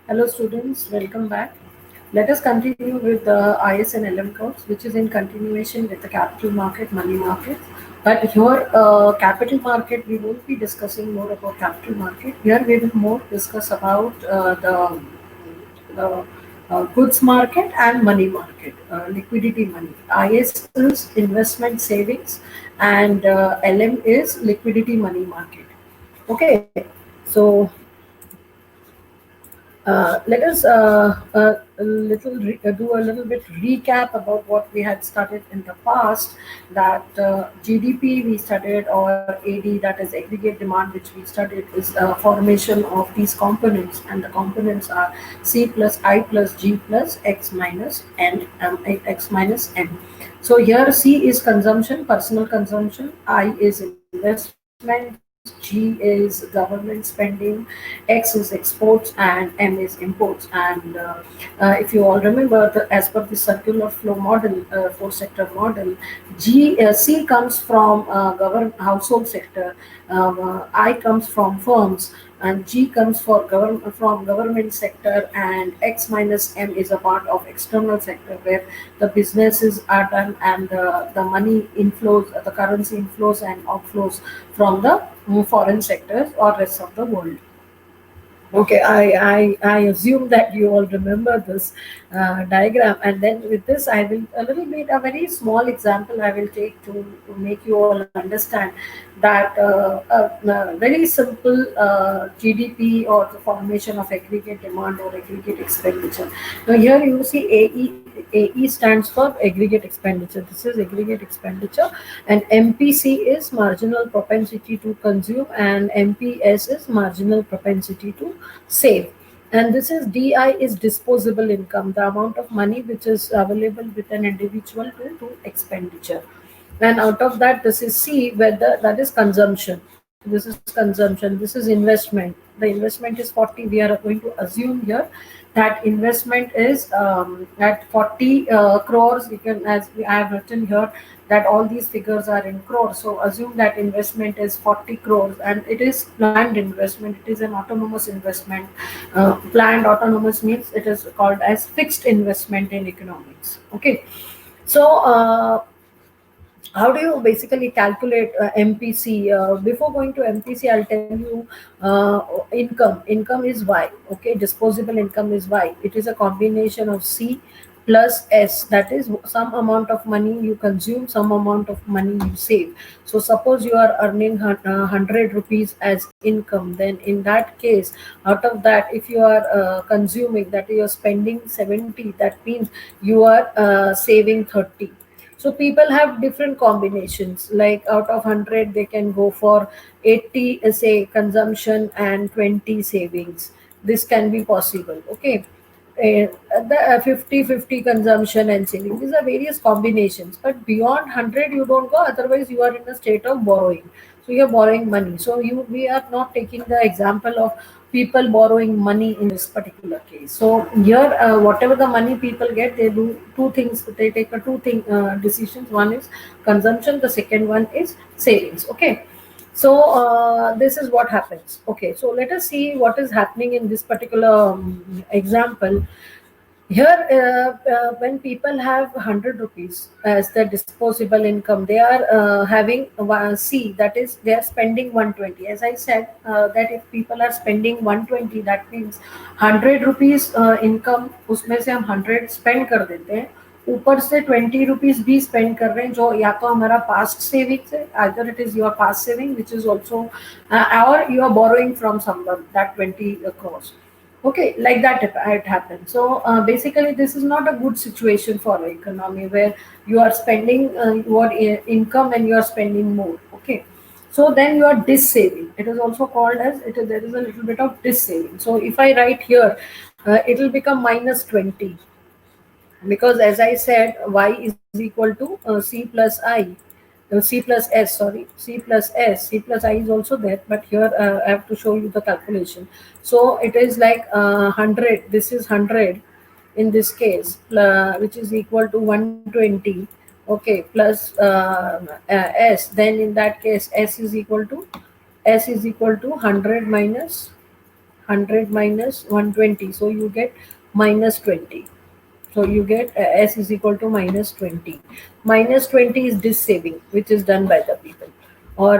Hello students, welcome back. Let us continue with the IS and LM course, which is in continuation with the capital market, money market. But here, capital market, we won't be discussing more about capital market. Here, we will more discuss about the goods market and money market, liquidity money. IS is investment savings, and LM is liquidity money market. Okay, so let us do a little bit recap about what we had studied in the past. That GDP we studied, or AD, that is aggregate demand, which we studied, is formation of these components, and the components are C plus I plus G plus X minus N, X minus M. So here C is consumption, personal consumption, I is investments, G is government spending, X is exports, and M is imports. And if you all remember, as per the circular flow model, four-sector model, C comes from household sector, I comes from firms, and G comes from government sector, and X minus M is a part of external sector where the businesses are done, and the money inflows, the currency inflows and outflows from the foreign sectors or rest of the world. Okay, I assume that you all remember this diagram, and then with this, I will a little bit a very small example I will take to make you all understand that a very simple GDP, or the formation of aggregate demand or aggregate expenditure. Now here you see AE stands for aggregate expenditure. This is aggregate expenditure, and MPC is marginal propensity to consume, and MPS is marginal propensity to save. And this is DI is disposable income, the amount of money which is available with an individual to do expenditure. And out of that, this is C, whether that is consumption. This is consumption. This is investment. The investment is 40. We are going to assume here that investment is at 40 crores. You can, as I have written here, that all these figures are in crores. So assume that investment is 40 crores, and it is planned investment. It is an autonomous investment. Planned autonomous means it is called as fixed investment in economics. Okay, so. How do you basically calculate MPC? Before going to MPC, I'll tell you income. Income is Y. Okay, disposable income is Y. It is a combination of C plus S. That is some amount of money you consume, some amount of money you save. So suppose you are earning 100 rupees as income, then in that case, out of that, if you are consuming, that you are spending 70, that means you are saving 30. So people have different combinations. Like out of 100, they can go for 80, say, consumption and 20 savings. This can be possible. Okay. The 50-50 consumption and saving. These are various combinations. But beyond 100, you don't go. Otherwise, you are in a state of borrowing. So you're borrowing money. So we are not taking the example of people borrowing money in this particular case. So here, whatever the money people get, they do two things. They take a two thing decisions. One is consumption. The second one is savings. Okay. So this is what happens. Okay. So let us see what is happening in this particular example. Here, when people have 100 rupees as their disposable income, they are having C, that is, they are spending 120. As I said, that if people are spending 120, that means 100 rupees income, उसमें से हम 100 spend कर देते हैं, ऊपर से 20 rupees भी spend कर रहे हैं, जो या तो हमारा पास्ट सेविंग्स है, either it is your past saving which is also or you are borrowing from someone that 20 crores. Okay, like that it happens. So basically this is not a good situation for the economy where you are spending your income and you are spending more. Okay, so then you are dis-saving. It is also called as there is a little bit of dis-saving. So if I write here, it will become minus 20, because as I said, y is equal to c plus I, C plus S, sorry, C plus I is also there, but here I have to show you the calculation. So it is like 100, this is 100 in this case, which is equal to 120, okay, plus S, then in that case S is equal to 100 minus 100 minus 120, so you get minus 20. So you get S is equal to minus 20. Minus 20 is this saving, which is done by the people or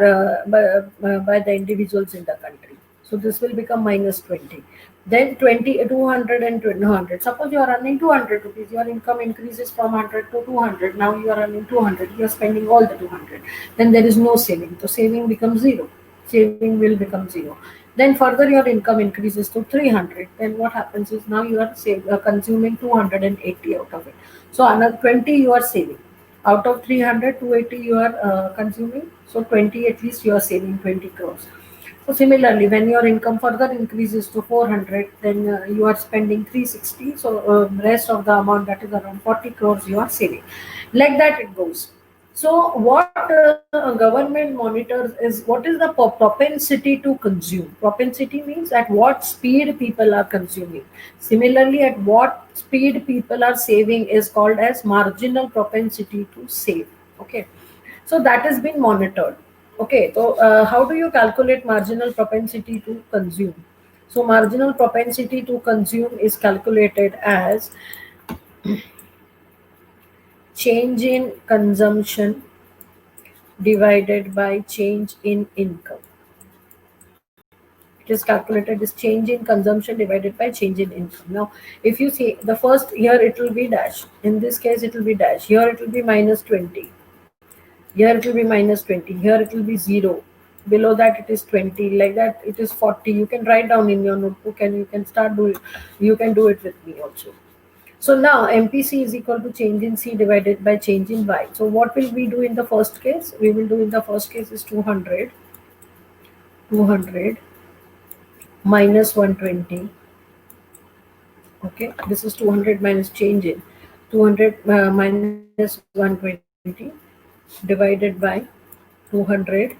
by the individuals in the country. So this will become minus 20. Then 20, 200 and 200. Suppose you are earning 200 rupees, your income increases from 100 to 200. Now you are earning 200, you are spending all the 200. Then there is no saving. So saving becomes zero. Saving will become zero. Then further your income increases to 300. Then what happens is now you are consuming 280 out of it. So another 20 you are saving. Out of 300, 280 you are consuming. So 20 at least you are saving 20 crores. So similarly, when your income further increases to 400, then you are spending 360. So rest of the amount, that is around 40 crores, you are saving. Like that it goes. So what government monitors is what is the propensity to consume. Propensity means at what speed people are consuming. Similarly, at what speed people are saving is called as marginal propensity to save. Okay, so that has been monitored. Okay, so how do you calculate marginal propensity to consume? So marginal propensity to consume is calculated as change in consumption divided by change in income. It is calculated as change in consumption divided by change in income. Now, if you see the first here, it will be dash. In this case, it will be dash. Here, it will be minus 20. Here, it will be minus 20. Here, it will be 0. Below that, it is 20. Like that, it is 40. You can write down in your notebook and you can start doing. You can do it with me also. So now MPC is equal to change in C divided by change in Y. So what will we do in the first case? We will do in the first case is 200 minus 120. Okay, this is 200 minus change in 200 minus 120 divided by 200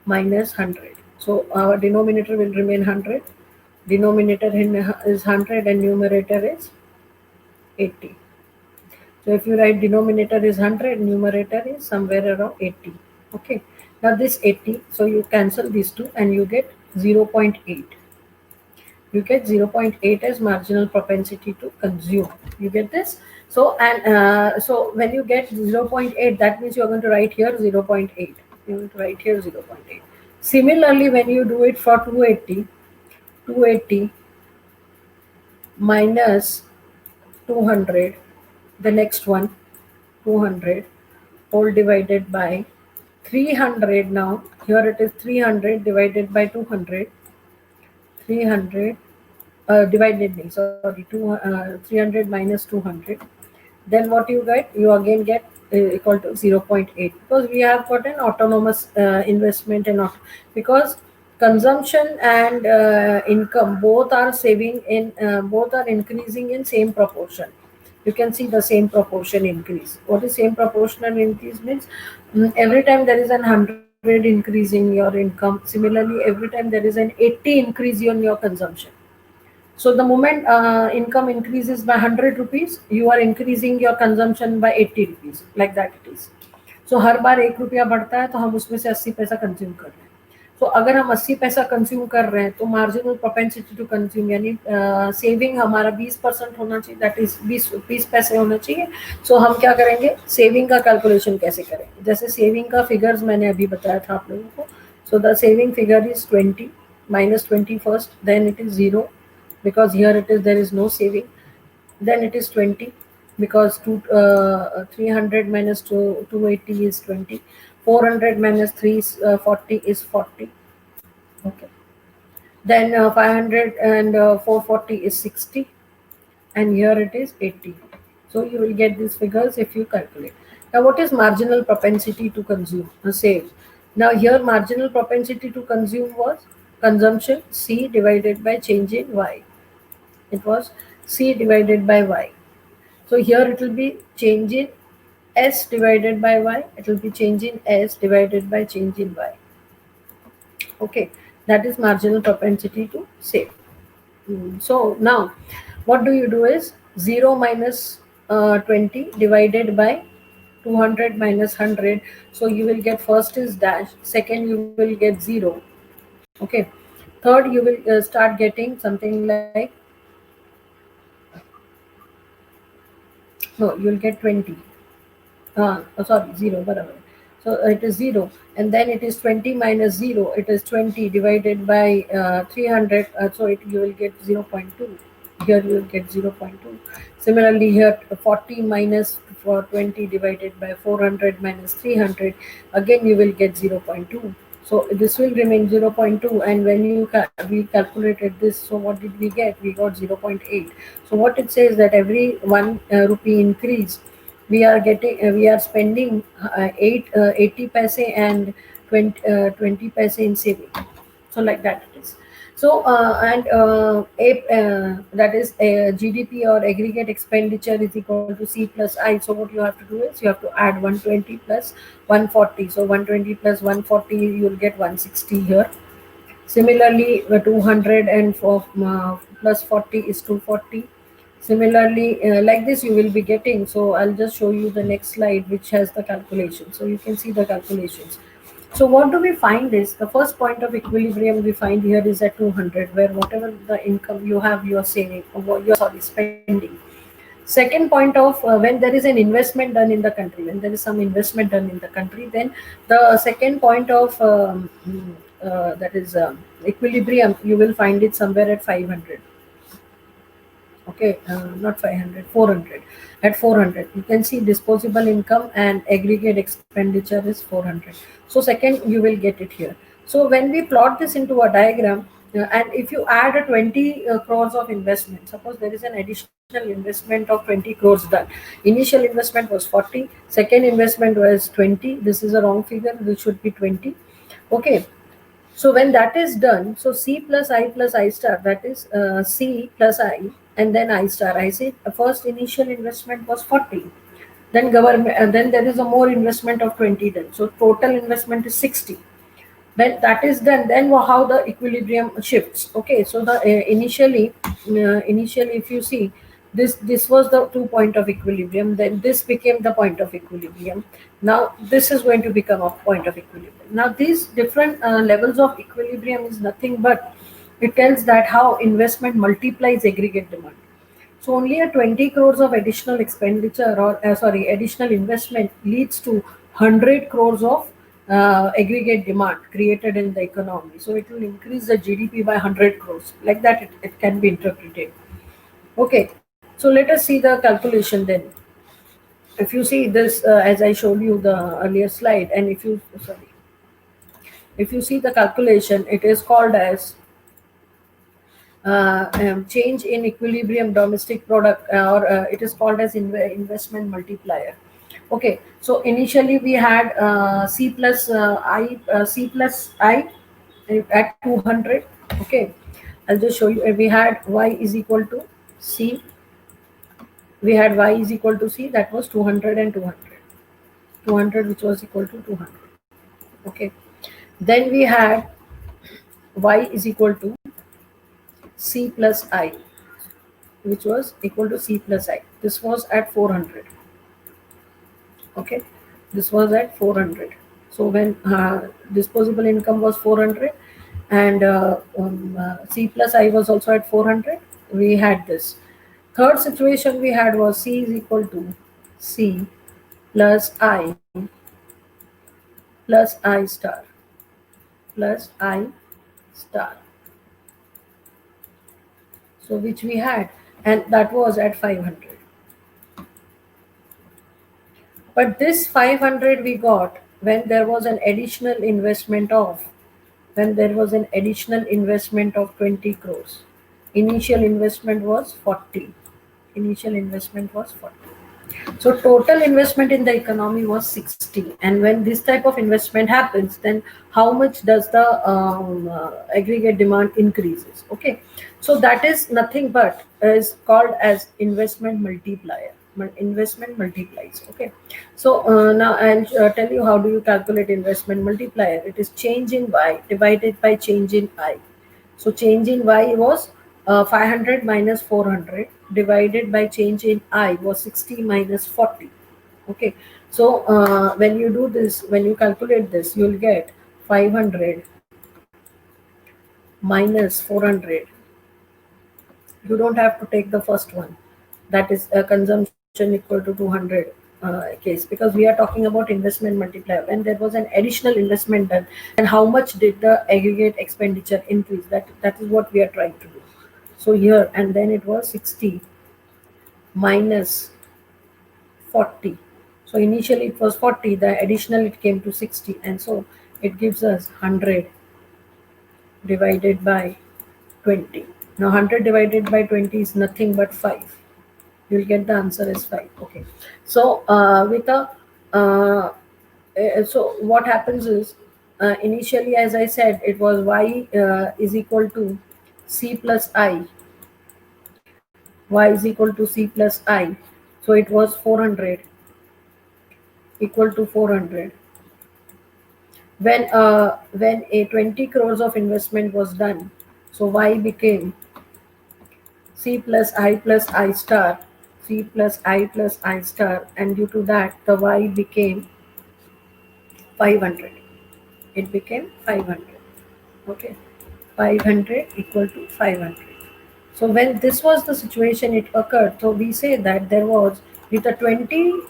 minus 100. So our denominator will remain 100. Denominator is 100 and numerator is 80. So if you write denominator is 100, numerator is somewhere around 80. Okay. Now this 80, so you cancel these two and you get 0.8. You get 0.8 as marginal propensity to consume. You get this? So and so when you get 0.8, that means you're going to write here 0.8. You're going to write here 0.8. Similarly, when you do it for 280 minus 200, the next one 200 whole divided by 300. Now here it is 300 divided by 200. 300 divided me, sorry, 300 minus 200. Then what you get? You again get equal to 0.8 because we have got an autonomous investment and not because consumption and income both are saving in both are increasing in same proportion. You can see the same proportion increase. What is same proportional increase means? Every time there is an 100 increase in your income, similarly every time there is an 80 increase in your consumption. So the moment income increases by 100 rupees, you are increasing your consumption by 80 rupees. Like that it is. So हर बार 1 रुपया बढ़ता है तो हम उसमें से 80 पैसा consume कर रहे हैं. तो अगर हम 80 पैसा कंज्यूम कर रहे हैं तो मार्जिनल प्रोपेंसिटी टू कंज्यूम यानी सेविंग हमारा 20% होना चाहिए. दैट इज 20 पैसे होना चाहिए. सो हम क्या करेंगे? सेविंग का कैलकुलेशन कैसे करेंगे? जैसे सेविंग का फिगर्स मैंने अभी बताया था आप लोगों को. So the saving figure is 20 minus 20 first, then it is 0 because here it is there is no saving. Then it is 20 because 300 minus 280 is 20. 400 minus 340 is 40. Okay. Then 500 and 440 is 60. And here it is 80. So you will get these figures if you calculate. Now what is marginal propensity to consume? Save. Now here marginal propensity to consume was consumption C divided by change in Y. It was C divided by Y. So here it will be change in S divided by Y. It will be change in S divided by change in Y. Okay, that is marginal propensity to save. So now what do you do is 0 minus 20 divided by 200 minus 100. So you will get first is dash, second you will get 0. Okay, Third, you will start getting something like, no, you'll get 20. Sorry, 0, whatever. So it is 0, and then it is 20 minus 0. It is 20 divided by 300. So you will get 0.2. Here you will get 0.2. Similarly, here 40 minus for 20 divided by 400 minus 300. Again, you will get 0.2. So this will remain 0.2, and when we calculated this, so what did we get? We got 0.8. So what it says that every 1 rupee increase, we are spending 80 paise and 20 paise in saving. So like that it is. So that is GDP, or aggregate expenditure, is equal to C plus I. So what you have to do is you have to add 120 plus 140. So 120 plus 140, you'll get 160 here. Similarly, 200 and plus 40 is 240. Similarly, like this you will be getting. So I'll just show you the next slide, which has the calculation. So you can see the calculations. So what do we find is, the first point of equilibrium we find here is at 200, where whatever the income you have, you are saving, or you're sorry, spending. Second point of when there is an investment done in the country, when there is some investment done in the country, then the second point of that is equilibrium, you will find it somewhere at 500. Okay, not 500, 400. At 400 you can see disposable income and aggregate expenditure is 400. So second, you will get it here. So when we plot this into a diagram, and if you add a 20 crores of investment, suppose there is an additional investment of 20 crores done. Initial investment was 40, second investment was 20. This is a wrong figure, this should be 20. Okay, so when that is done, so C plus I star, that is C plus I, and then I star. I say first initial investment was 40. Then government, then there is a more investment of 20 done. So total investment is 60. When that is done, then how the equilibrium shifts. Okay, so the initially, if you see, this was the 2 point of equilibrium, then this became the point of equilibrium. Now this is going to become a point of equilibrium. Now these different levels of equilibrium is nothing but, it tells that how investment multiplies aggregate demand. So only a 20 crores of additional expenditure, or additional investment leads to 100 crores of aggregate demand created in the economy. So it will increase the GDP by 100 crores. Like that, it can be interpreted. Okay, so let us see the calculation then. If you see this, as I showed you the earlier slide, and if you see the calculation, it is called as change in equilibrium domestic product, or it is called as investment multiplier. Okay, so initially we had C plus I at 200. Okay, I'll just show you. We had Y is equal to C. We had Y is equal to C, that was 200 and 200. 200, which was equal to 200. Okay, then we had Y is equal to C plus I, which was equal to C plus I. This was at 400. Okay, this was at 400. So when disposable income was 400, and C plus I was also at 400, we had this. Third situation we had was C is equal to C plus I star plus I star. So which we had, and that was at 500. But this 500 we got when there was an additional investment of, 20 crores. Initial investment was 40. Initial investment was 40. So total investment in the economy was 60. And when this type of investment happens, then how much does the aggregate demand increases? Okay, so that is nothing but is called as investment multiplier. Investment multiplies. Okay, so now I'll tell you how do you calculate investment multiplier. It is change in Y divided by change in I. So change in Y was 500 minus 400 divided by change in I was 60 minus 40. Okay, so when you do this, when you calculate this, you'll get 500 minus 400. You don't have to take the first one, that is a consumption equal to 200 case, because we are talking about investment multiplier. When there was an additional investment done, then how much did the aggregate expenditure increase? That is what we are trying to do. So here, and then it was 60 minus 40. So initially it was 40, the additional it came to 60, and so it gives us 100 divided by 20. Now 100 divided by 20 is nothing but 5. You'll get the answer as 5. Okay. So with a so what happens is, initially, as I said, it was y is equal to c plus I. Y is equal to c plus I. So it was 400 equal to 400. When a 20 crores of investment was done, so y became c plus I star, c plus I star, and due to that the y became 500. It became 500. Okay, 500 equal to 500. So when this was the situation it occurred, so we say that there was, with a 20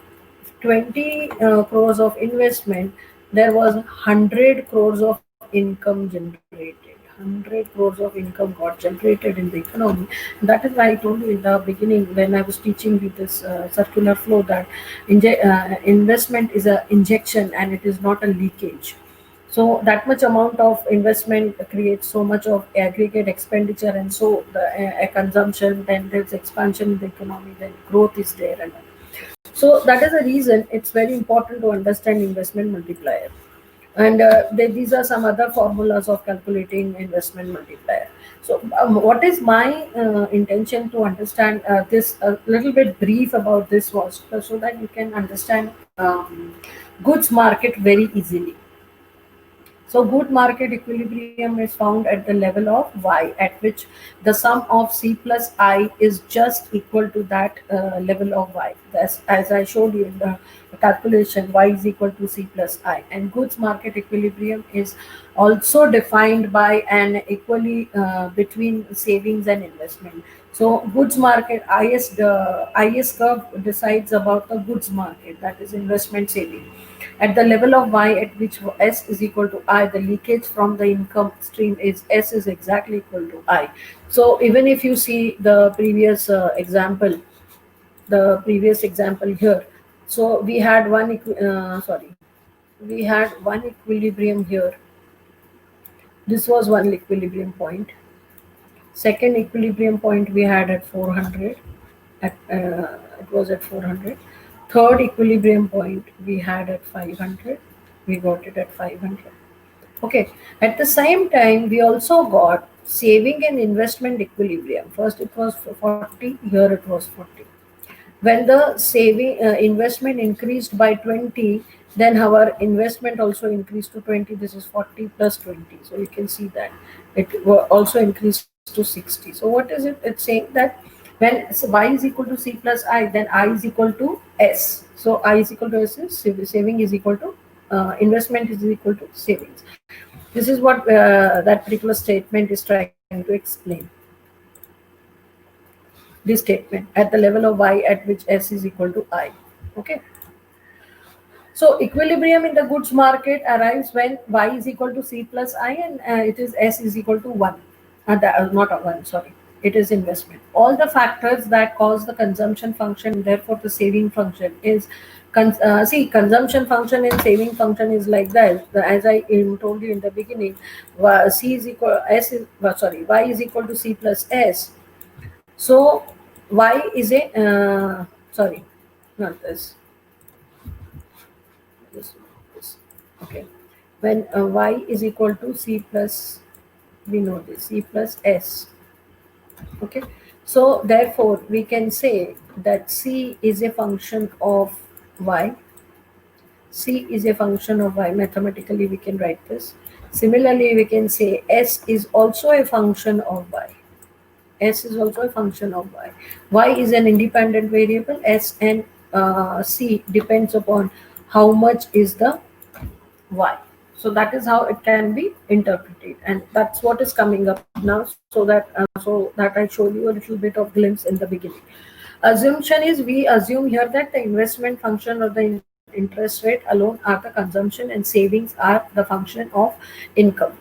crores of investment, there was 100 crores of income generated. 100 crores of income got generated in the economy. That is why I told you in the beginning when I was teaching you this circular flow, that investment is a injection and it is not a leakage. So that much amount of investment creates so much of aggregate expenditure, and so the consumption, then there's expansion in the economy, then growth is there, and so that is the reason it's very important to understand investment multiplier. And these are some other formulas of calculating investment multiplier. So what is my intention to understand this a little bit brief about this was so that you can understand goods market very easily. So good market equilibrium is found at the level of y, at which the sum of c plus I is just equal to that level of y. As I showed you in the calculation, y is equal to c plus I. And goods market equilibrium is also defined by an equally between savings and investment. So goods market, IS curve decides about the goods market, that is investment saving. At the level of y at which s is equal to I, the leakage from the income stream is s is exactly equal to I. So even if you see the previous example here, so we had we had one equilibrium here. This was one equilibrium point. Second equilibrium point we had at 400. It was at 400. Third equilibrium point we had at 500. We got it at 500. Okay. At the same time, we also got saving and investment equilibrium. First it was 40. Here it was 40. When the saving investment increased by 20, then our investment also increased to 20. This is 40 plus 20. So you can see that also increased to 60. So what is it? It's saying that when y is equal to c plus I, then I is equal to s. So I is equal to s is saving is equal to investment is equal to savings. This is what that particular statement is trying to explain. This statement, at the level of y at which s is equal to I. Okay. So equilibrium in the goods market arrives when y is equal to c plus I, and it is s is equal to 1. Not a 1, sorry. It is investment. All the factors that cause the consumption function, therefore the saving function is, consumption function and saving function is like that. As I told you in the beginning, c is equal s is sorry y is equal to c plus s. So y is a sorry, not this. This. Okay. When y is equal to c plus, we know this, c plus s. Okay. So therefore we can say that c is a function of y. C is a function of y. Mathematically we can write this. Similarly, we can say s is also a function of y. S is also a function of y. Y is an independent variable. S and C depends upon how much is the y. So that is how it can be interpreted, and that's what is coming up now. So that I showed you a little bit of glimpse in the beginning. Assumption is, we assume here that the investment function or the interest rate alone are the consumption and savings are the function of income.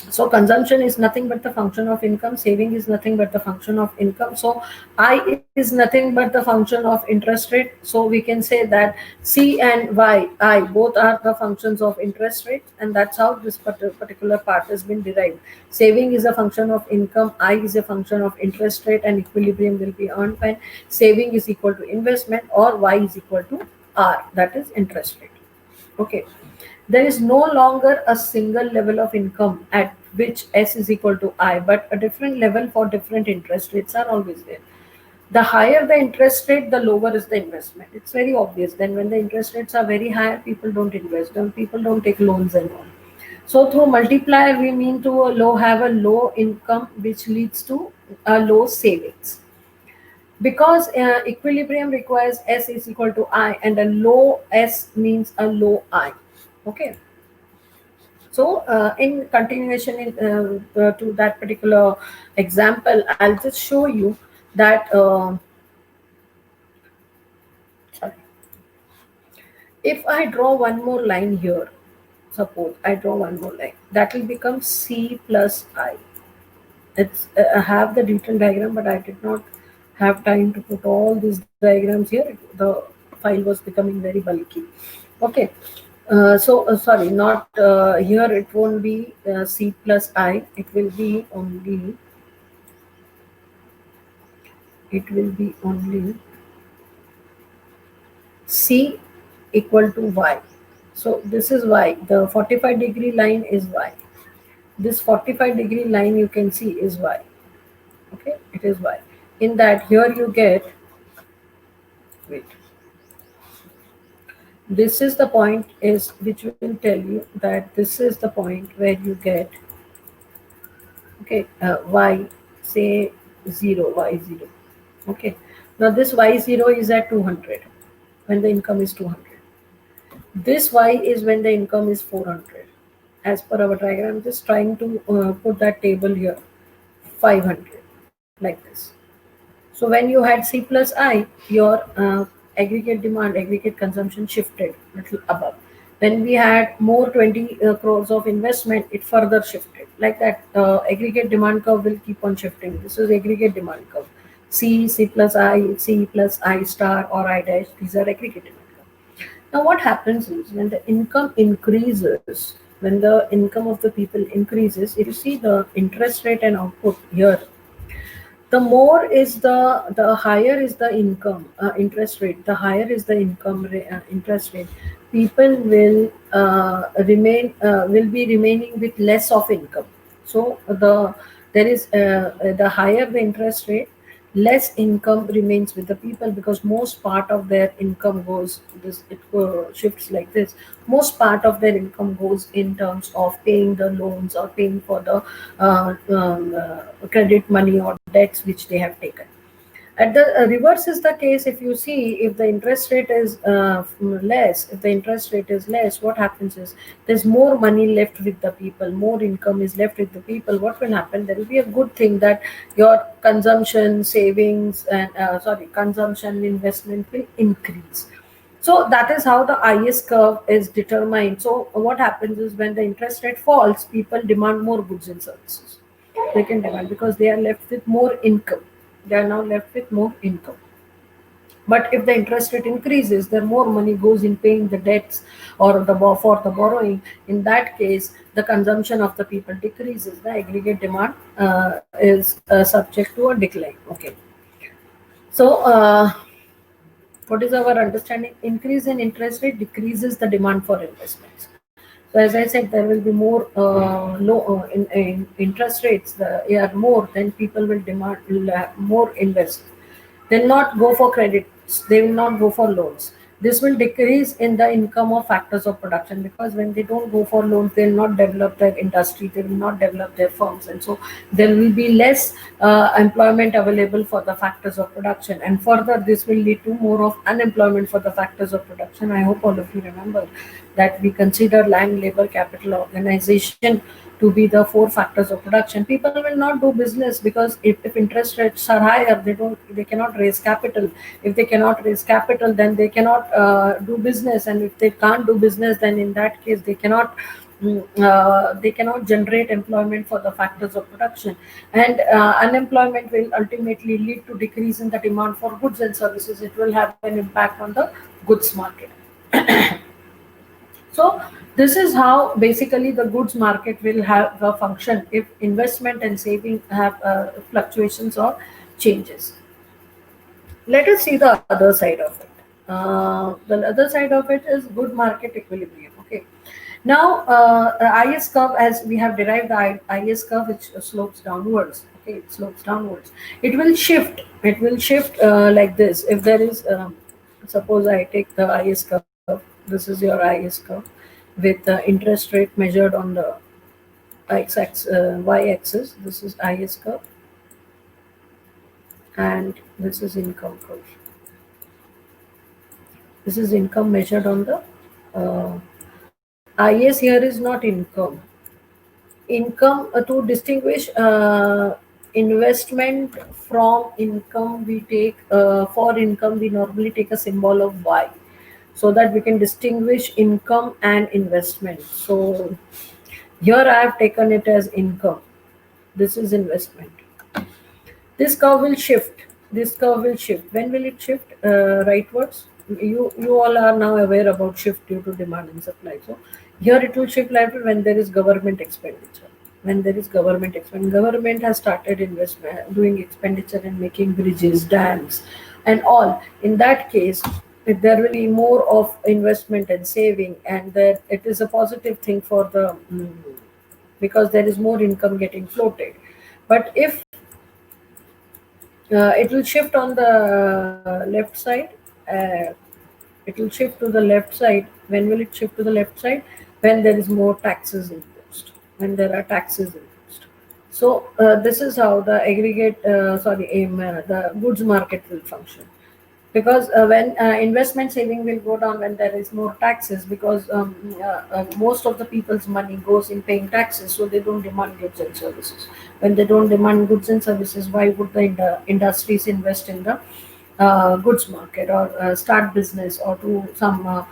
So consumption is nothing but the function of income, saving is nothing but the function of income. So I is nothing but the function of interest rate. So we can say that C and Y, I, both are the functions of interest rate, and that's how this particular part has been derived. Saving is a function of income, I is a function of interest rate, and equilibrium will be earned when saving is equal to investment, or Y is equal to R, that is interest rate. Okay. There is no longer a single level of income at which S is equal to I, but a different level for different interest rates are always there. The higher the interest rate, the lower is the investment. It's very obvious. Then, when the interest rates are very high, people don't invest, and people don't take loans and all. So, through multiplier, we mean to have a low income, which leads to a low savings. Because equilibrium requires S is equal to I, and a low S means a low I. Okay. So, in continuation to that particular example, I'll just show you that. Sorry. If I draw one more line here, suppose I draw one more line, that will become C plus I. I have the detailed diagram, but I did not have time to put all these diagrams here. The file was becoming very bulky. Okay. Sorry, not here. It won't be C plus I. It will be only. It will be only C equal to Y. So this is Y. The 45-degree line is Y. This 45-degree line you can see is Y. Okay, it is Y. In that, here you get. Wait. This is the point is which will tell you that this is the point where you get. Okay, Y, say 0, Y0. Okay, now this Y0 is at 200 when the income is 200. This Y is when the income is 400. As per our diagram, just trying to put that table here, 500, like this. So when you had C plus I, your aggregate demand, aggregate consumption shifted little above. When we had more 20 crores of investment, it further shifted. Like that, aggregate demand curve will keep on shifting. This is aggregate demand curve. C plus I, C plus I star or I dash, these are aggregate demand curve. Now what happens is, when the income increases, when the income of the people increases, if you see the interest rate and output here, the more is the higher is the income interest rate, the higher is the interest rate, people will be remaining with less of income. So there is the higher the interest rate, less income remains with the people, because most part of their income goes this, it shifts like this. Most part of their income goes in terms of paying the loans or paying for the credit money or debts which they have taken. At the reverse is the case. If you see, if the interest rate is less, if the interest rate is less, what happens is there's more money left with the people, more income is left with the people. What will happen? There will be a good thing that your consumption, savings, and consumption, investment will increase. So that is how the IS curve is determined. So what happens is, when the interest rate falls, people demand more goods and services. They can demand because they are left with more income. They are now left with more income. But if the interest rate increases, then more money goes in paying the debts or for the borrowing. In that case, the consumption of the people decreases. The aggregate demand is subject to a decline. Okay. So, what is our understanding? Increase in interest rate decreases the demand for investments. So as I said, there will be more low in interest rates. They are more, then people will demand more invest. They'll not go for credits. They will not go for loans. This will decrease in the income of factors of production, because when they don't go for loans, they will not develop their industry. They will not develop their firms, and so there will be less employment available for the factors of production. And further, this will lead to more of unemployment for the factors of production. I hope all of you remember that we consider land, labor, capital, organization to be the four factors of production, people will not do business, because if interest rates are higher, they cannot raise capital. If they cannot raise capital, then they cannot do business, and if they can't do business, then in that case they cannot generate employment for the factors of production, and unemployment will ultimately lead to decrease in the demand for goods and services. It will have an impact on the goods market. So this is how basically the goods market will have a function if investment and saving have fluctuations or changes. Let us see the other side of it. The other side of it is good market equilibrium. Okay. Now, IS curve, as we have derived the IS curve, which slopes downwards. Okay, it slopes downwards. It will shift. It will shift like this. If there is, suppose I take the IS curve. This is your IS curve with interest rate measured on the y-axis. This is IS curve, and this is income curve. This is income measured on the IS. Here is not income. Income, to distinguish investment from income, we take for income we normally take a symbol of Y, so that we can distinguish income and investment. So here I have taken it as income. This is investment. This curve will shift. This curve will shift. When will it shift? Rightwards. You all are now aware about shift due to demand and supply. So here it will shift rightward when there is government expenditure. When there is government expenditure, government has started investment, doing expenditure and making bridges, dams, and all. In that case, if there will be more of investment and saving, and that it is a positive thing for the because there is more income getting floated. But if it will shift on the left side. It will shift to the left side. When will it shift to the left side? When there is more taxes imposed. When there are taxes imposed. So this is how the the goods market will function. Because when investment saving will go down when there is more taxes, because most of the people's money goes in paying taxes, so they don't demand goods and services. When they don't demand goods and services, why would the industries invest in the goods market, or start business, or do some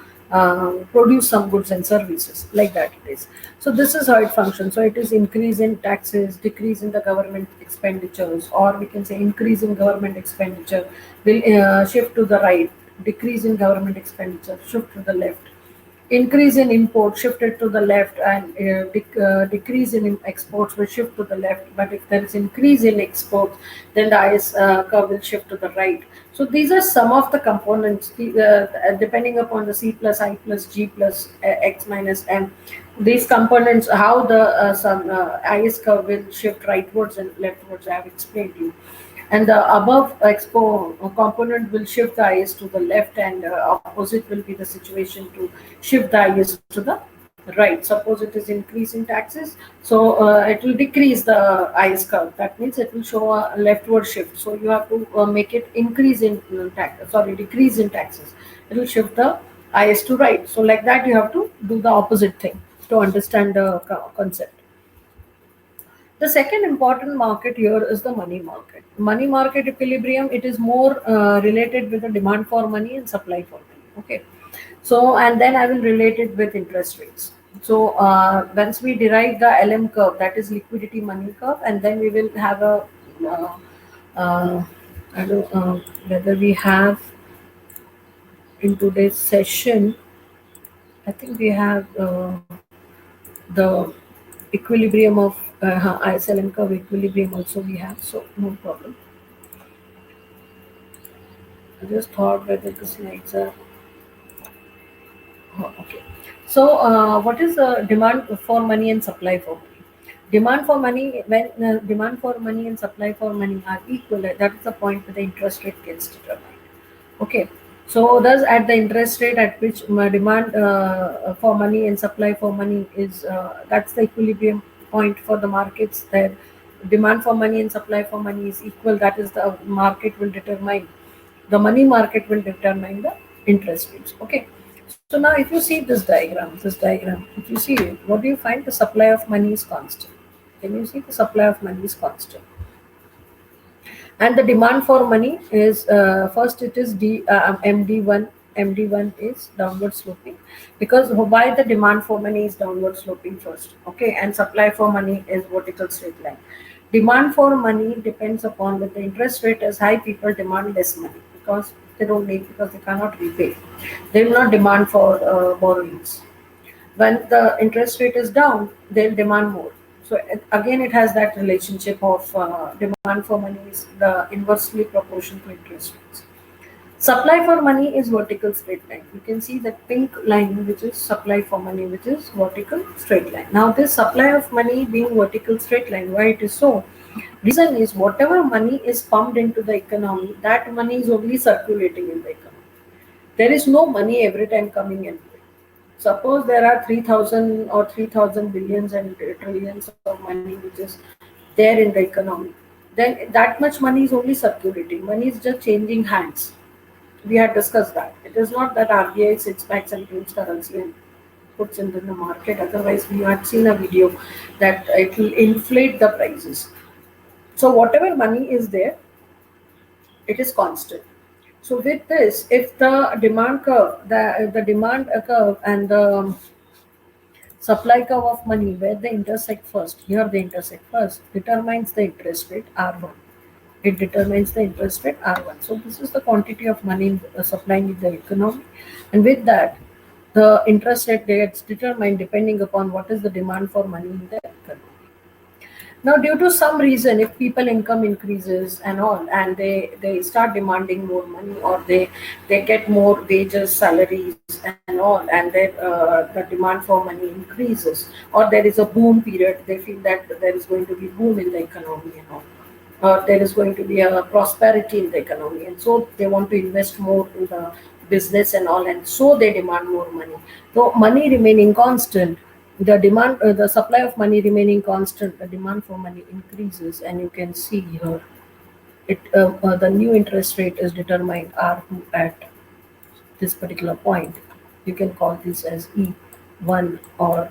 produce some goods and services, like that it is. So this is how it functions. So it is increase in taxes, decrease in the government expenditures, or we can say increase in government expenditure will shift to the right, decrease in government expenditure shift to the left, increase in import shifted to the left, and decrease in exports will shift to the left. But if there is increase in exports, then the IS curve will shift to the right. So these are some of the components, depending upon the C plus I plus G plus X minus M. These components, how the IS curve will shift rightwards and leftwards, I have explained to you. And the above expo component will shift the IS to the left, and opposite will be the situation to shift the IS to the right. Suppose it is increase in taxes, so it will decrease the IS curve. That means it will show a leftward shift. So you have to make it increase in decrease in taxes. It will shift the IS to right. So like that, you have to do the opposite thing to understand the concept. The second important market here is the money market. Money market equilibrium, it is more related with the demand for money and supply for money. Okay. So, and then I will relate it with interest rates. So, once we derive the LM curve, that is liquidity money curve, and then we will have a, I don't know whether we have in today's session, I think we have the equilibrium of ISLM curve equilibrium also we have, so no problem. I just thought whether the slides are okay. So what is the demand for money and supply for money? Demand for money, when demand for money and supply for money are equal, that is the point where the interest rate gets determined. Okay. So thus at the interest rate at which demand for money and supply for money is, that's the equilibrium point for the markets, that demand for money and supply for money is equal. That is the market will determine, the money market will determine the interest rates. Okay. So now if you see this diagram, if you see it, what do you find? The supply of money is constant. Can you see the supply of money is constant? And the demand for money is first it is MD1. MD1 is downward sloping, because why the demand for money is downward sloping first, okay, and supply for money is vertical straight line. Demand for money depends upon, when the interest rate is high, people demand less money because they don't need, because they cannot repay. They will not demand for borrowings. When the interest rate is down, they'll demand more. So again, it has that relationship of demand for money is the inversely proportional to interest rates. Supply for money is vertical straight line. You can see that pink line, which is supply for money, which is vertical straight line. Now, this supply of money being vertical straight line, why it is so? Reason is, whatever money is pumped into the economy, that money is only circulating in the economy. There is no money every time coming in. Suppose there are 3,000 or 3,000 billions and trillions of money which is there in the economy, then that much money is only circulating. Money is just changing hands. We had discussed that. It is not that RBI sits back and prints currency and puts it in the market. Otherwise, we had seen a video that it will inflate the prices. So whatever money is there, it is constant. So with this, if the demand curve, the demand curve and the supply curve of money, where they intersect first, here they intersect first, determines the interest rate R1. It determines the interest rate R1. So this is the quantity of money supplying in the economy. And with that, the interest rate gets determined depending upon what is the demand for money in the economy. Now, due to some reason, if people income increases and all, and they start demanding more money, or they get more wages, salaries, and all, and the demand for money increases, or there is a boom period, they feel that there is going to be boom in the economy and all, there is going to be a prosperity in the economy, and so they want to invest more in the business and all, and so they demand more money. So money remaining constant, the supply of money remaining constant, the demand for money increases, and you can see here the new interest rate is determined R2 at this particular point. You can call this as E1, or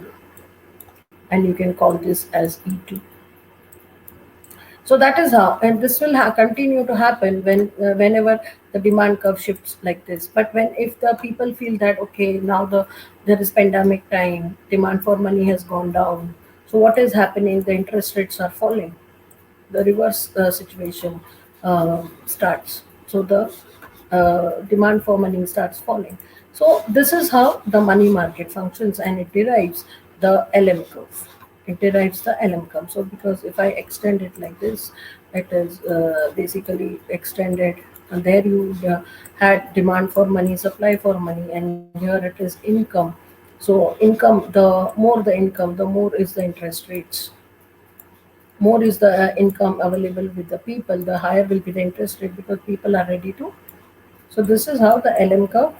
and you can call this as E2. So that is how, and this will continue to happen whenever the demand curve shifts like this. But when, if the people feel that okay, now there is pandemic time, demand for money has gone down. So what is happening? The interest rates are falling. The reverse situation starts. So the demand for money starts falling. So this is how the money market functions, and it derives the LM curve. It derives the LM curve. So because if I extend it like this, it is basically extended, and there you had demand for money, supply for money, and here it is income. So income, the more is the interest rates, more is the income available with the people, the higher will be the interest rate, because people are ready to. So this is how the LM curve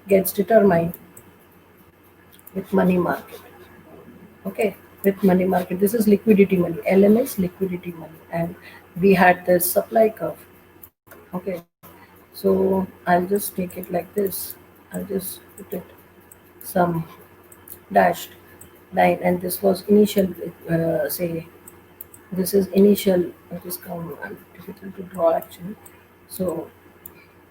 gets determined with money market. Okay, with money market, this is liquidity money. LM is liquidity money, and we had the supply curve. Okay, so I'll just take it like this. I'll just put it some dashed line, and this was initial. Say this is initial. It is difficult to draw actually. So,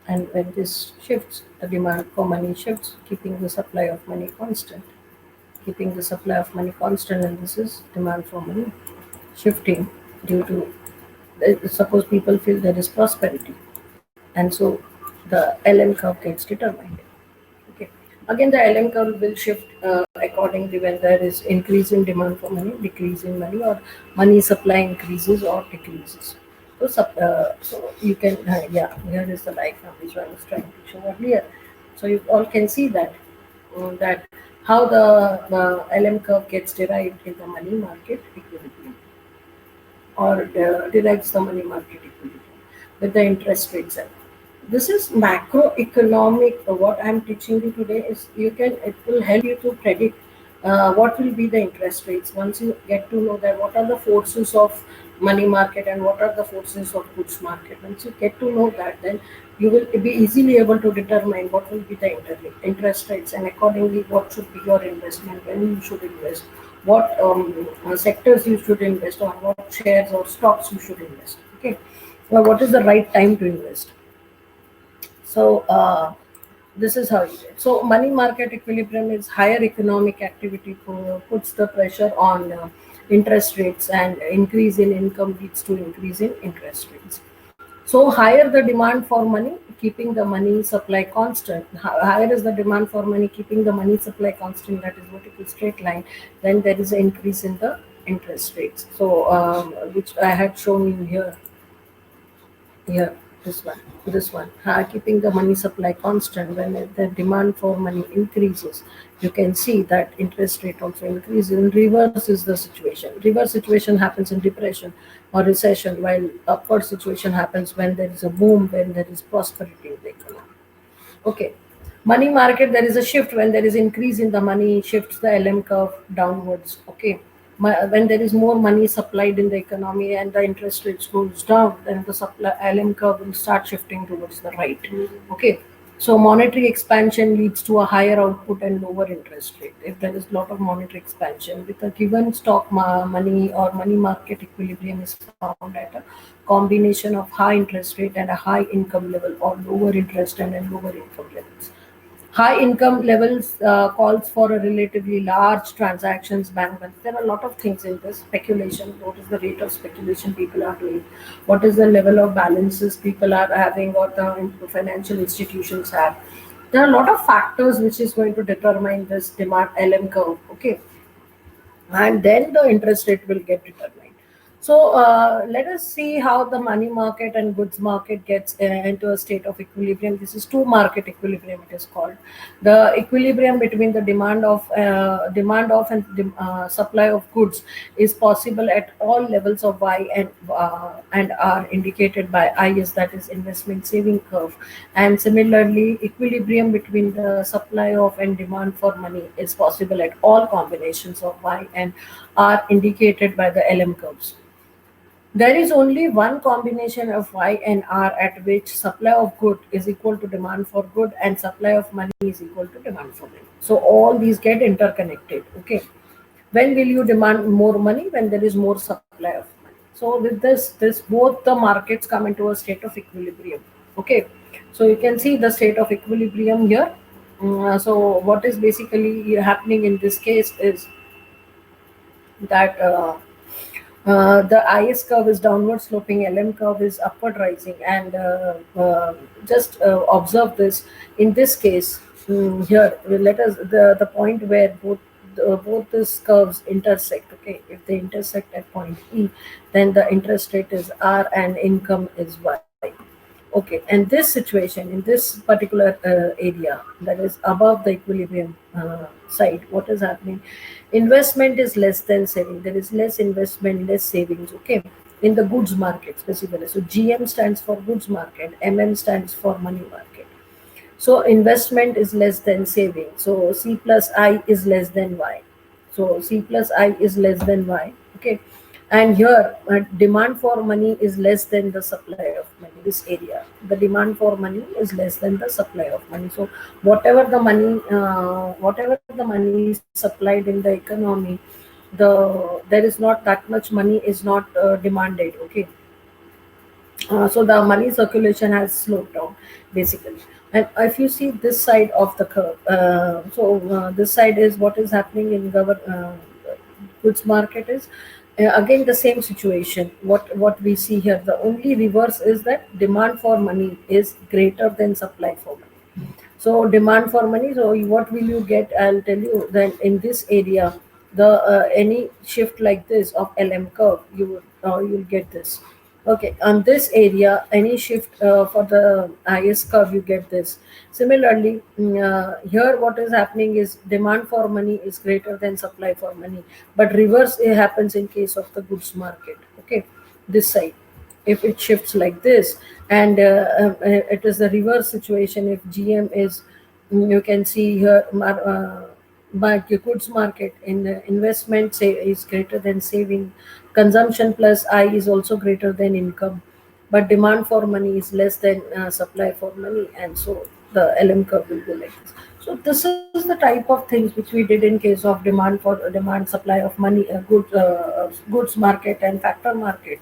and when this shifts, the demand for money shifts, keeping the supply of money constant, keeping the supply of money constant, and this is demand for money shifting due to, suppose people feel there is prosperity, and so the LM curve gets determined. Okay. Again, the LM curve will shift accordingly when there is increase in demand for money, decrease in money, or money supply increases or decreases. So, so you can, yeah, here is the diagram which I was trying to show earlier. So you all can see that how the LM curve gets derived in the money market equilibrium, or derives the money market equilibrium with the interest rates. This is macroeconomic. What I'm teaching you today is, it will help you to predict what will be the interest rates once you get to know that what are the forces of money market and what are the forces of goods market. Once you get to know that, then you will be easily able to determine what will be the interest rates, and accordingly what should be your investment, when you should invest, what sectors you should invest on, what shares or stocks you should invest. Okay, well, what is the right time to invest? So this is how you get. So money market equilibrium is higher economic activity puts the pressure on interest rates, and increase in income leads to increase in interest rates. So higher the demand for money, keeping the money supply constant. Higher is the demand for money, keeping the money supply constant. That is vertical straight line. Then there is an increase in the interest rates. So which I had shown you here. Here, this one. Keeping the money supply constant. When the demand for money increases, you can see that interest rate also increases. In reverse is the situation. Reverse situation happens in depression or recession, while upward situation happens when there is a boom, when there is prosperity in the economy. Okay. Money market, there is a shift when there is increase in the money, shifts the LM curve downwards. Okay. When there is more money supplied in the economy and the interest rates goes down, then the supply LM curve will start shifting towards the right. Okay. So monetary expansion leads to a higher output and lower interest rate. If there is a lot of monetary expansion with a given money or money market equilibrium is found at a combination of high interest rate and a high income level, or lower interest and lower income levels. High income levels calls for a relatively large transactions bank balance. There are a lot of things in this speculation. What is the rate of speculation people are doing? What is the level of balances people are having, or the financial institutions have? There are a lot of factors which is going to determine this demand LM curve. Okay, and then the interest rate will get determined. So let us see how the money market and goods market gets into a state of equilibrium. This is two market equilibrium. It is called the equilibrium between the demand of and supply of goods is possible at all levels of Y and are indicated by IS, that is investment saving curve. And similarly, equilibrium between the supply of and demand for money is possible at all combinations of Y and are indicated by the LM curves. There is only one combination of Y and R at which supply of good is equal to demand for good and supply of money is equal to demand for money. So all these get interconnected. Okay. When will you demand more money? When there is more supply of money. So with this both the markets come into a state of equilibrium. Okay. So you can see the state of equilibrium here. So what is basically happening in this case is that the IS curve is downward sloping, LM curve is upward rising, and just observe this. In this case, here let us the point where both these curves intersect. Okay, if they intersect at point E, then the interest rate is R and income is Y. Okay, and this situation in this particular area that is above the equilibrium side, what is happening? Investment is less than saving. There is less investment, less savings. Okay, in the goods market specifically. So GM stands for goods market, MM stands for money market. So investment is less than saving. So C plus I is less than Y. So C plus I is less than Y. Okay. And here demand for money is less than the supply of money. This area, the demand for money is less than the supply of money. So whatever the money is supplied in the economy, there is not that much money is not demanded. Okay, so the money circulation has slowed down basically. And if you see this side of the curve, this side is what is happening in goods market is again the same situation. What we see here, the only reverse is that demand for money is greater than supply for money. So demand for money. So what will you get? I'll tell you. Then in this area, the any shift like this of LM curve, you'll get this. Okay, on this area, any shift for the IS curve, you get this. Similarly, here what is happening is demand for money is greater than supply for money, but reverse happens in case of the goods market. Okay, this side, if it shifts like this, and it is the reverse situation. If GM is, you can see here, but the goods market in investment say is greater than saving, Consumption plus I is also greater than income, but demand for money is less than supply for money, and so the LM curve will go like this. So this is the type of things which we did in case of demand supply of money, goods market and factor market,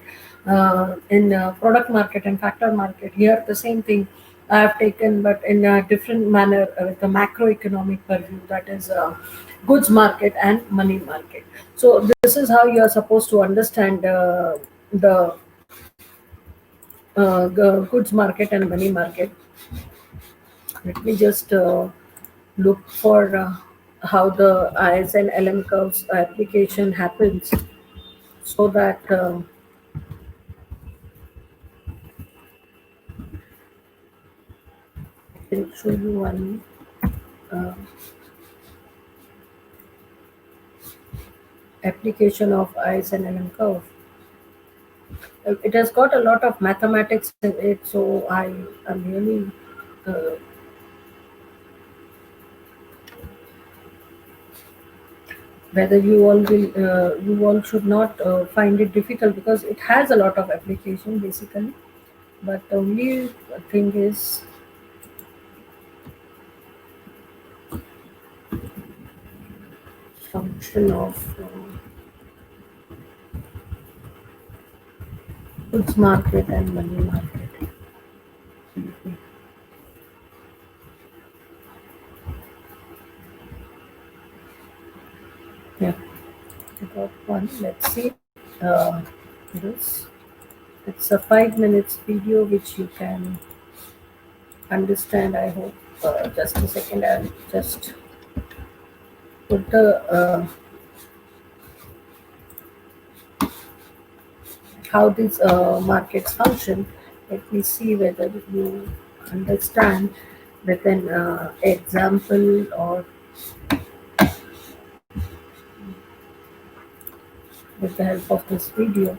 in product market and factor market. Here the same thing I have taken, but in a different manner, with a macroeconomic purview, that is goods market and money market. So this is how you are supposed to understand the goods market and money market. Let me just look for how the IS and LM curves application happens, so that I can show you one uh, application of IS and LM curve. It has got a lot of mathematics in it, so I am really uh, whether you all should not find it difficult, because it has a lot of application basically. But the only thing is function of goods market and money market. Yeah, I got one. Let's see. This it's a 5 minutes video which you can understand, I hope. Just a second, I'll just put the how these markets function. Let me see whether you understand with an example, or with the help of this video.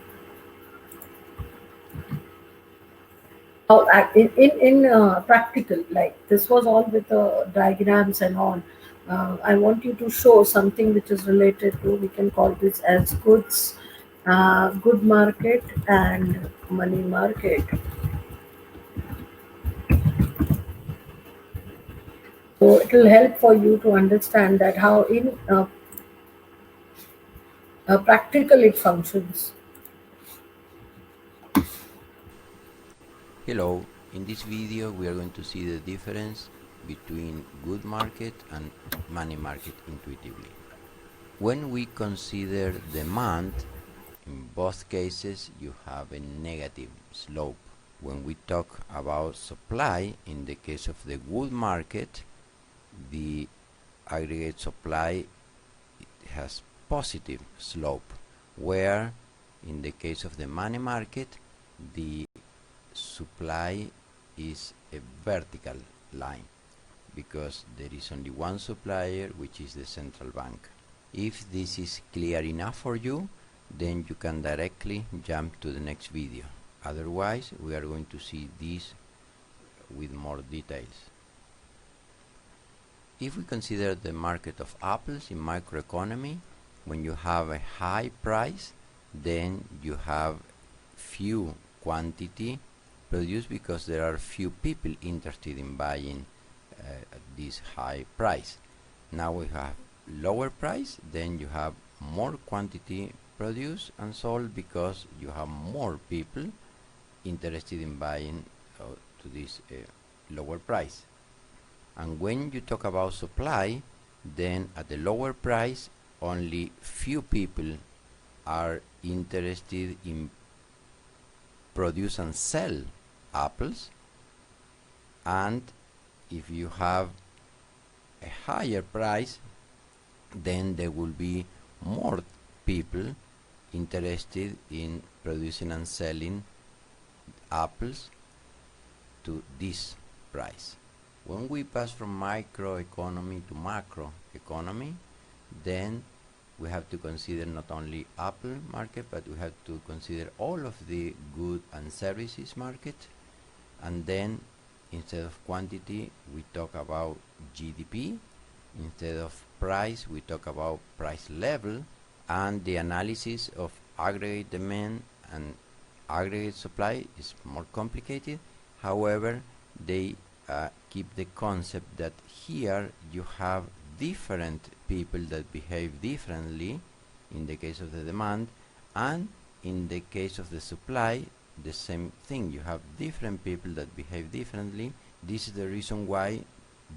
How in practical, like this was all with diagrams and all. I want you to show something which is related to, we can call this as goods, good market and money market. So it will help for you to understand that how in practical it functions. Hello, in this video we are going to see the difference between good market and money market intuitively. When we consider demand, in both cases you have a negative slope. When we talk about supply, in the case of the good market, the aggregate supply has positive slope, where in the case of the money market, the supply is a vertical line, because there is only one supplier, which is the central bank. If this is clear enough for you, then you can directly jump to the next video. Otherwise, we are going to see this with more details. If we consider the market of apples in microeconomy, when you have a high price, then you have few quantity produced, because there are few people interested in buying this high price. Now we have lower price, then you have more quantity produced and sold, because you have more people interested in buying to this lower price. And when you talk about supply, then at the lower price only few people are interested in produce and sell apples, and if you have a higher price, then there will be more people interested in producing and selling apples to this price. When we pass from microeconomy to macroeconomy, then we have to consider not only apple market, but we have to consider all of the good and services market. And then instead of quantity, we talk about GDP. Instead of price, we talk about price level. And the analysis of aggregate demand and aggregate supply is more complicated. However, they keep the concept that here you have different people that behave differently in the case of the demand, and in the case of the supply the same thing. You have different people that behave differently. This is the reason why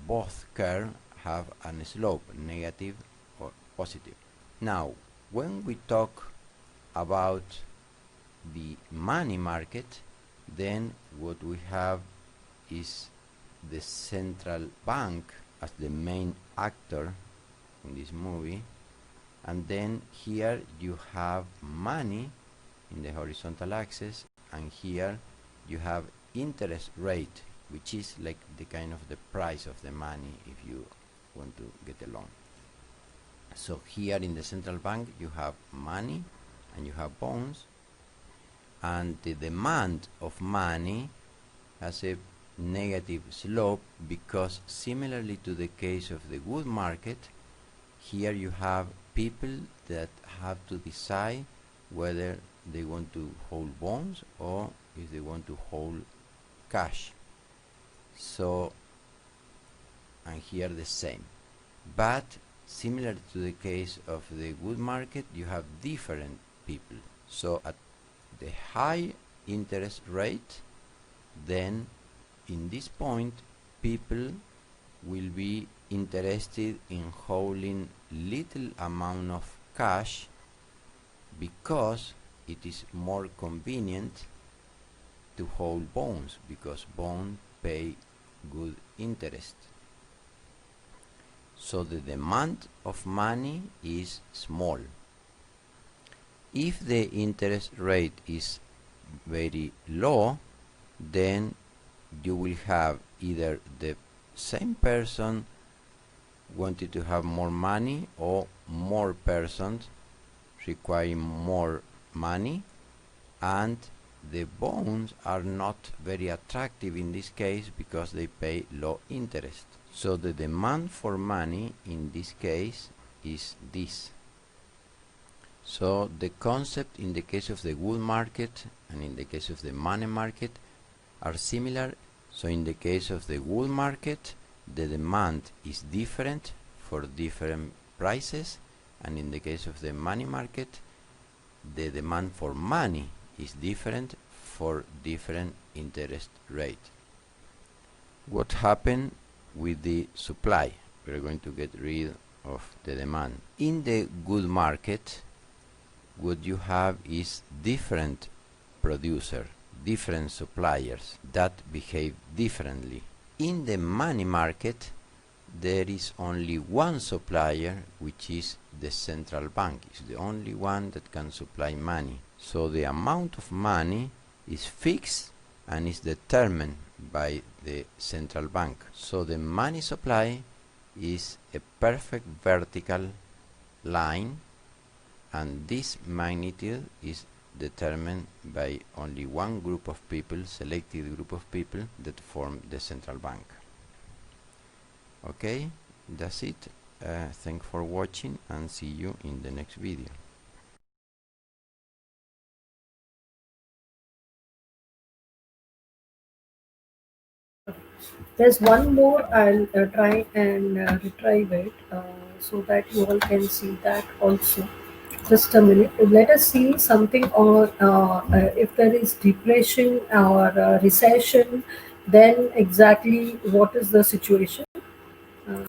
both curves have a slope, negative or positive. Now, when we talk about the money market, then what we have is the central bank as the main actor in this movie, and then here you have money in the horizontal axis, and here you have interest rate, which is like the kind of the price of the money if you want to get a loan. So here in the central bank you have money and you have bonds, and the demand of money has a negative slope because, similarly to the case of the good market, here you have people that have to decide whether they want to hold bonds or if they want to hold cash. So, and here the same. But similar to the case of the good market, you have different people. So at the high interest rate, then in this point people will be interested in holding little amount of cash because it is more convenient to hold bonds, because bonds pay good interest. So the demand of money is small. If the interest rate is very low, then you will have either the same person wanting to have more money or more persons requiring more money, and the bonds are not very attractive in this case because they pay low interest. So the demand for money in this case is this. So the concept in the case of the good market and in the case of the money market are similar. So in the case of the good market, the demand is different for different prices, and in the case of the money market, the demand for money is different for different interest rate. What happened with the supply? We're going to get rid of the demand. In the good market, what you have is different producers, different suppliers that behave differently. In the money market, there is only one supplier, which is the central bank. It's the only one that can supply money. So the amount of money is fixed and is determined by the central bank. So the money supply is a perfect vertical line, and this magnitude is determined by only one group of people, selected group of people that form the central bank. Okay, that's it. Thanks for watching and see you in the next video. There's one more. I'll try and retrieve it so that you all can see that also. Just a minute. Let us see something on if there is depression or recession, then exactly what is the situation. Uh,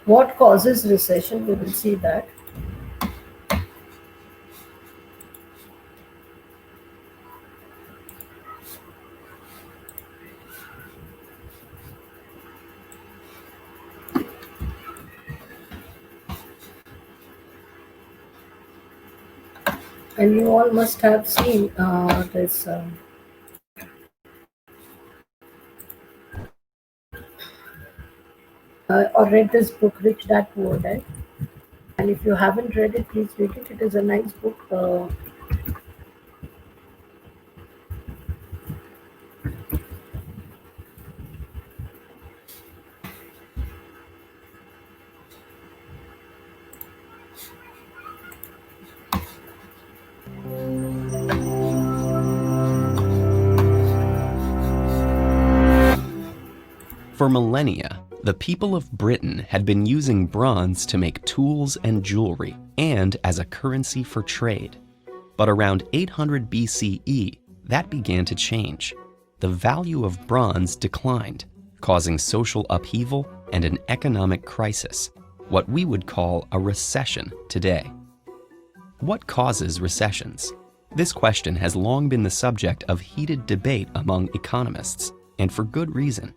what causes recession? We will see that. And you all must have seen this or read this book, Rich Dad Poor Dad. And if you haven't read it, please read it. It is a nice book. For millennia, the people of Britain had been using bronze to make tools and jewelry and as a currency for trade. But around 800 BCE, that began to change. The value of bronze declined, causing social upheaval and an economic crisis, what we would call a recession today. What causes recessions? This question has long been the subject of heated debate among economists, and for good reason.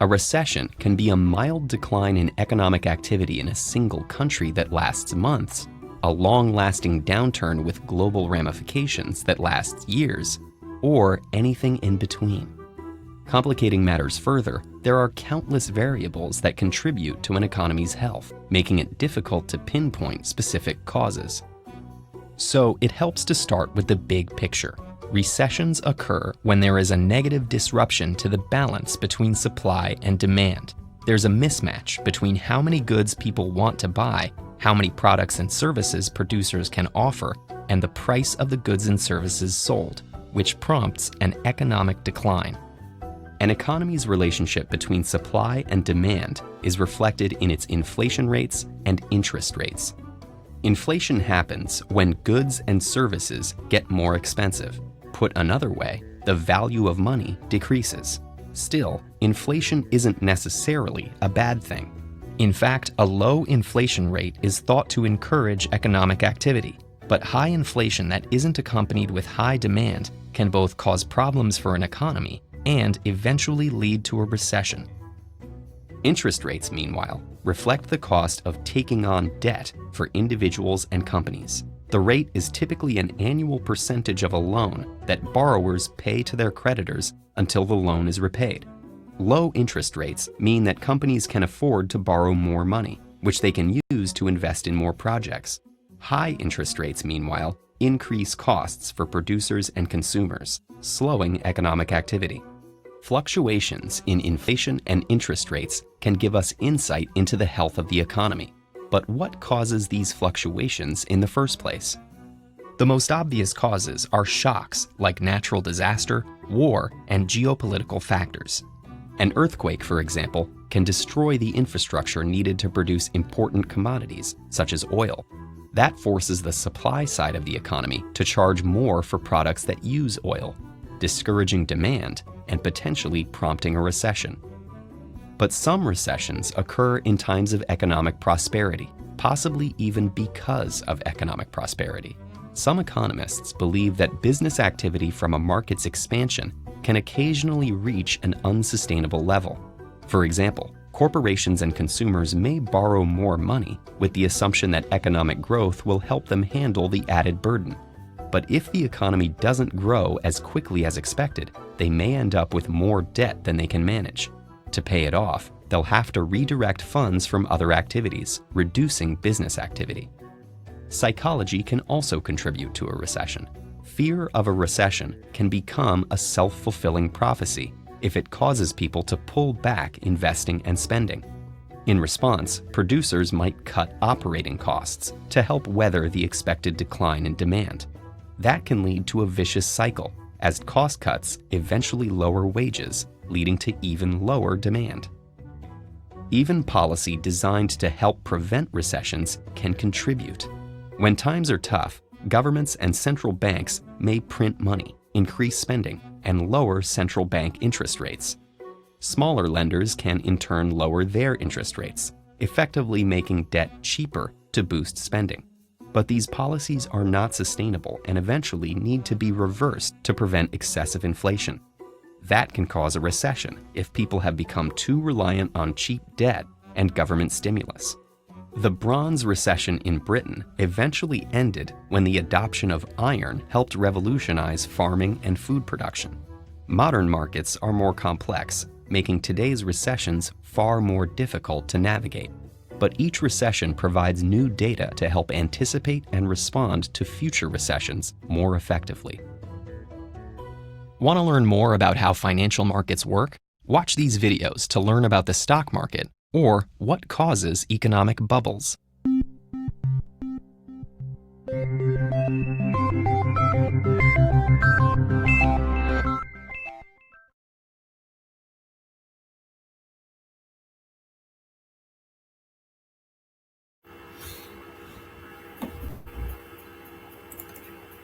A recession can be a mild decline in economic activity in a single country that lasts months, a long-lasting downturn with global ramifications that lasts years, or anything in between. Complicating matters further, there are countless variables that contribute to an economy's health, making it difficult to pinpoint specific causes. So it helps to start with the big picture. Recessions occur when there is a negative disruption to the balance between supply and demand. There's a mismatch between how many goods people want to buy, how many products and services producers can offer, and the price of the goods and services sold, which prompts an economic decline. An economy's relationship between supply and demand is reflected in its inflation rates and interest rates. Inflation happens when goods and services get more expensive. Put another way, the value of money decreases. Still, inflation isn't necessarily a bad thing. In fact, a low inflation rate is thought to encourage economic activity, but high inflation that isn't accompanied with high demand can both cause problems for an economy and eventually lead to a recession. Interest rates, meanwhile, reflect the cost of taking on debt for individuals and companies. The rate is typically an annual percentage of a loan that borrowers pay to their creditors until the loan is repaid. Low interest rates mean that companies can afford to borrow more money, which they can use to invest in more projects. High interest rates, meanwhile, increase costs for producers and consumers, slowing economic activity. Fluctuations in inflation and interest rates can give us insight into the health of the economy. But what causes these fluctuations in the first place? The most obvious causes are shocks like natural disaster, war, and geopolitical factors. An earthquake, for example, can destroy the infrastructure needed to produce important commodities, such as oil. That forces the supply side of the economy to charge more for products that use oil, discouraging demand and potentially prompting a recession. But some recessions occur in times of economic prosperity, possibly even because of economic prosperity. Some economists believe that business activity from a market's expansion can occasionally reach an unsustainable level. For example, corporations and consumers may borrow more money with the assumption that economic growth will help them handle the added burden. But if the economy doesn't grow as quickly as expected, they may end up with more debt than they can manage. To pay it off, they'll have to redirect funds from other activities, reducing business activity. Psychology can also contribute to a recession. Fear of a recession can become a self-fulfilling prophecy if it causes people to pull back investing and spending. In response, producers might cut operating costs to help weather the expected decline in demand. That can lead to a vicious cycle, as cost cuts eventually lower wages, leading to even lower demand. Even policy designed to help prevent recessions can contribute. When times are tough, governments and central banks may print money, increase spending, and lower central bank interest rates. Smaller lenders can in turn lower their interest rates, effectively making debt cheaper to boost spending. But these policies are not sustainable and eventually need to be reversed to prevent excessive inflation. That can cause a recession if people have become too reliant on cheap debt and government stimulus. The bronze recession in Britain eventually ended when the adoption of iron helped revolutionize farming and food production. Modern markets are more complex, making today's recessions far more difficult to navigate. But each recession provides new data to help anticipate and respond to future recessions more effectively. Want to learn more about how financial markets work? Watch these videos to learn about the stock market or what causes economic bubbles.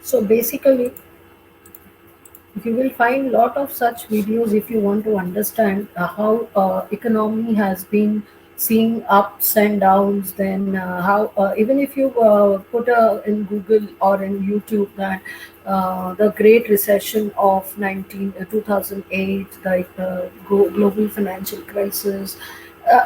So basically, you will find lot of such videos if you want to understand how economy has been seeing ups and downs. Then how even if you put in Google or in YouTube that the Great Recession of 2008, the global financial crisis,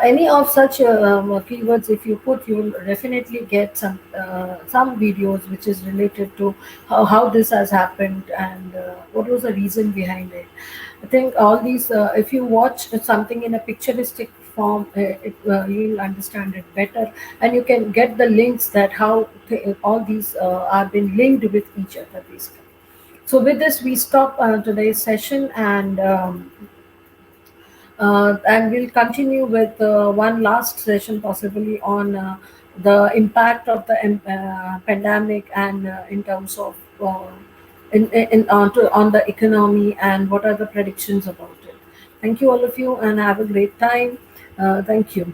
any of such keywords if you put, you will definitely get some videos which is related to how this has happened and what was the reason behind it. I think all these, if you watch something in a picturistic form, you'll understand it better, and you can get the links that how all these are been linked with each other basically. So with this, we stop today's session, and we'll continue with one last session possibly on the impact of the pandemic and in terms of on the economy and what are the predictions about it. Thank you all of you and have a great time. Thank you.